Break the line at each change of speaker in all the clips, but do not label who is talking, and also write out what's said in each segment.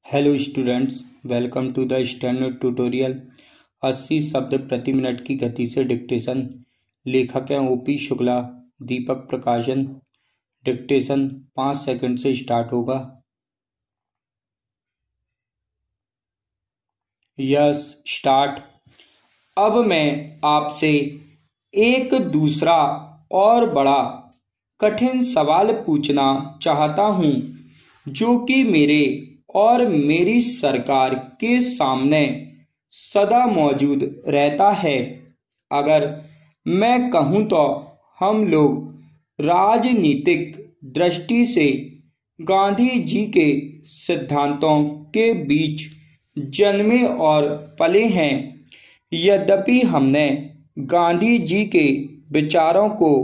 Hello students, welcome to the standard tutorial. 80 शब्द प्रति minute की गति से डिक्टेशन। लेखक हैं ओपी शुक्ला। दीपक प्रकाशन। डिक्टेशन 5 सेकंड से स्टार्ट होगा। Yes, start. अब मैं आपसे एक दूसरा और बड़ा कठिन सवाल पूछना चाहता हूं, जो कि मेरे और मेरी सरकार के सामने सदा मौजूद रहता है। अगर मैं कहूं तो हम लोग राजनीतिक दृष्टि से गांधी जी के सिद्धांतों के बीच जन्मे और पले हैं। यद्यपि हमने गांधी जी के विचारों को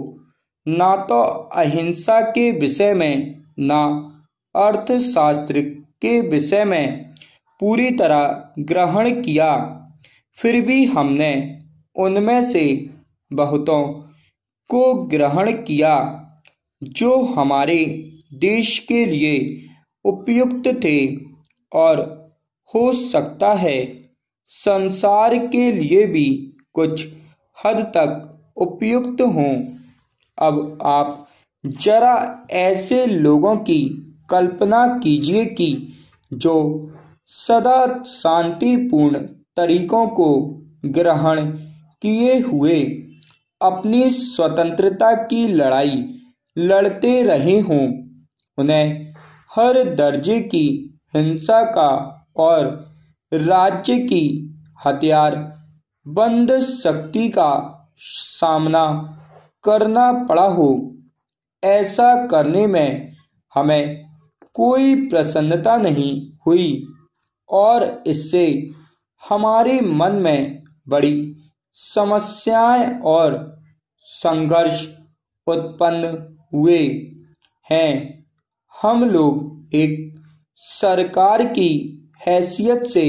ना तो अहिंसा के विषय में ना अर्थशास्त्र के विषय में पूरी तरह ग्रहण किया, फिर भी हमने उनमें से बहुतों को ग्रहण किया जो हमारे देश के लिए उपयुक्त थे और हो सकता है संसार के लिए भी कुछ हद तक उपयुक्त हों। अब आप जरा ऐसे लोगों की कल्पना कीजिए कि जो सदा शांतिपूर्ण तरीकों को ग्रहण किए हुए अपनी स्वतंत्रता की लड़ाई लड़ते रहे हों। उन्हें हर दर्जे की हिंसा का और राज्य की हथियार बंद शक्ति का सामना करना पड़ा हो। ऐसा करने में हमें कोई प्रसन्नता नहीं हुई और इससे हमारे मन में बड़ी समस्याएं और संघर्ष उत्पन्न हुए हैं। हम लोग एक सरकार की हैसियत से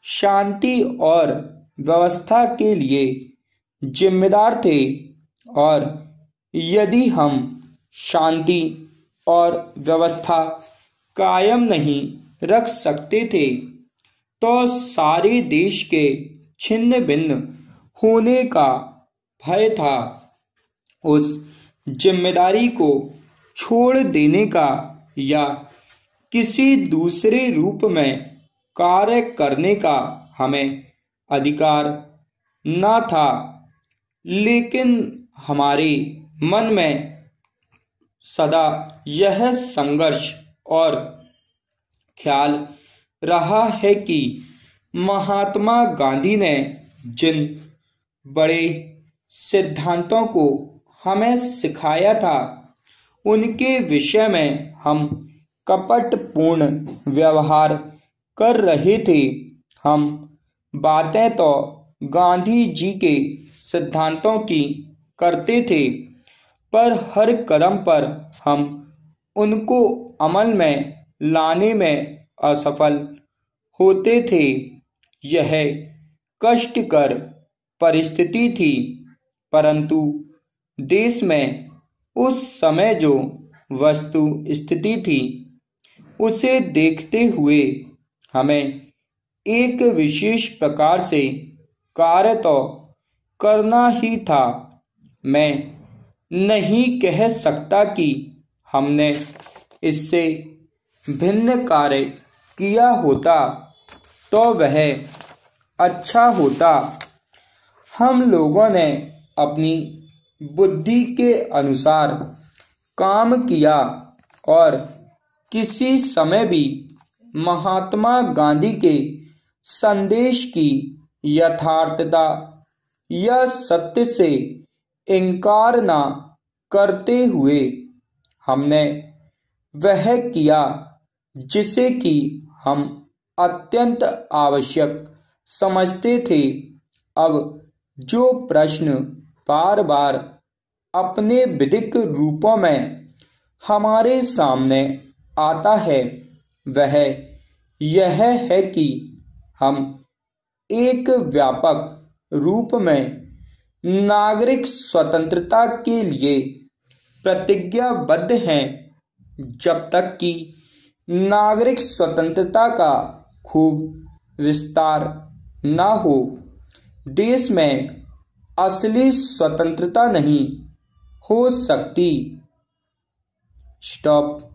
शांति और व्यवस्था के लिए जिम्मेदार थे, और यदि हम शांति और व्यवस्था कायम नहीं रख सकते थे तो सारे देश के छिन्न भिन्न होने का भय था। उस जिम्मेदारी को छोड़ देने का या किसी दूसरे रूप में कार्य करने का हमें अधिकार न था, लेकिन हमारे मन में सदा यह संघर्ष और ख्याल रहा है कि महात्मा गांधी ने जिन बड़े सिद्धांतों को हमें सिखाया था, उनके विषय में हम कपटपूर्ण व्यवहार कर रहे थे। हम बातें तो गांधी जी के सिद्धांतों की करते थे, पर हर कदम पर हम उनको अमल में लाने में असफल होते थे। यह कष्टकर परिस्थिति थी, परंतु देश में उस समय जो वस्तु स्थिति थी, उसे देखते हुए हमें एक विशेष प्रकार से कार्य तो करना ही था। मैं नहीं कह सकता कि हमने इससे भिन्न कार्य किया होता तो वह अच्छा होता। हम लोगों ने अपनी बुद्धि के अनुसार काम किया और किसी समय भी महात्मा गांधी के संदेश की यथार्थता या सत्य से इनकार न करते हुए हमने वह किया जिसे कि हम अत्यंत आवश्यक समझते थे। अब जो प्रश्न बार बार अपने विधिक रूपों में हमारे सामने आता है, वह यह है कि हम एक व्यापक रूप में नागरिक स्वतंत्रता के लिए प्रतिज्ञाबद्ध हैं, जब तक कि नागरिक स्वतंत्रता का खूब विस्तार न हो, देश में असली स्वतंत्रता नहीं हो सकती। स्टॉप।